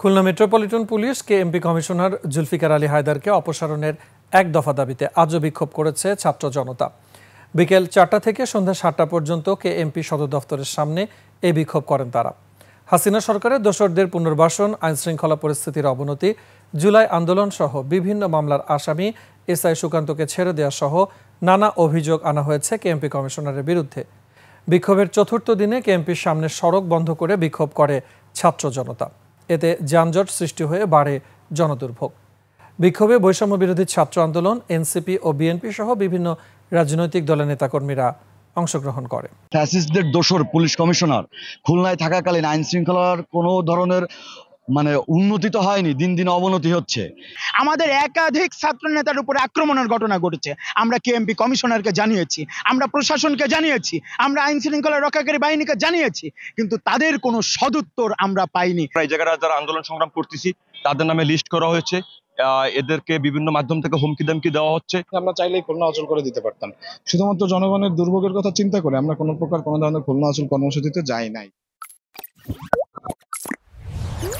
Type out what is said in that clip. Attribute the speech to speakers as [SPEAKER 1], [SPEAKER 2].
[SPEAKER 1] Khulna metropolitan police KMP commissioner Zulfiqar Ali হায়দারকে অপসারণের এক দফা দাবিতে আজও বিক্ষোভ করেছে ছাত্র জনতা। বিকেল 4টা থেকে সন্ধ্যা 7টা পর্যন্ত কেএমপি সদর দফতরের সামনে এই বিক্ষোভ করেন তারা। হাসিনা সরকারের দোসরদের পুনর্বাসন, আইনশৃঙ্খলা পরিস্থিতির অবনতি, জুলাই আন্দোলন সহ বিভিন্ন মামলার আসামি এসআই সুকান্তকে ছেড়ে দেওয়া সহ নানা অভিযোগ আনা হয়েছে কেএমপি কমিশনারের বিরুদ্ধে। বিক্ষোভের চতুর্থ দিনে কেএমপির সামনে সড়ক বন্ধ করে বিক্ষোভ করে ছাত্র জনতা। এতে যানজট সৃষ্টি হয়ে বাড়ে জনদুর্ভোগ। বিক্ষোভে বৈষম্য বিরোধী ছাত্র আন্দোলন, এনসিপি ও বিএনপি সহ বিভিন্ন রাজনৈতিক দলের নেতাকর্মীরা অংশগ্রহণ করে।
[SPEAKER 2] ফ্যাসিস্টদের দোসর পুলিশ কমিশনার খুলনায় থাকাকালীন আইন শৃঙ্খলার কোনো ধরনের উন্নতি তো হয়নি, দিন দিন অবনতি হচ্ছে।
[SPEAKER 3] আমাদের একাধিক ছাত্র নেতার উপরে আক্রমণের ঘটনা ঘটেছে। আমরা কেএমপি কমিশনারকে জানিয়েছি, আমরা প্রশাসনকে জানিয়েছি, আমরা আইন শৃঙ্খলা রক্ষাকারী বাহিনীকে জানিয়েছি, কিন্তু তাদের কোনো সদুত্তর আমরা পাইনি।
[SPEAKER 4] এই জায়গাটা যারা আন্দোলন সংগ্রাম করতেছি তাদের নামে লিস্ট করা হয়েছে, এদেরকে বিভিন্ন মাধ্যম থেকে হুমকি দামকি দেওয়া হচ্ছে।
[SPEAKER 5] আমরা চাইলেই খুলনা অচল করে দিতে পারতাম। শুধুমাত্র জনগণের দুর্ভোগের কথা চিন্তা করে আমরা কোনো প্রকার কোনো ধরনের খুলনা অচল কর্মসূচিতে যাই নাই।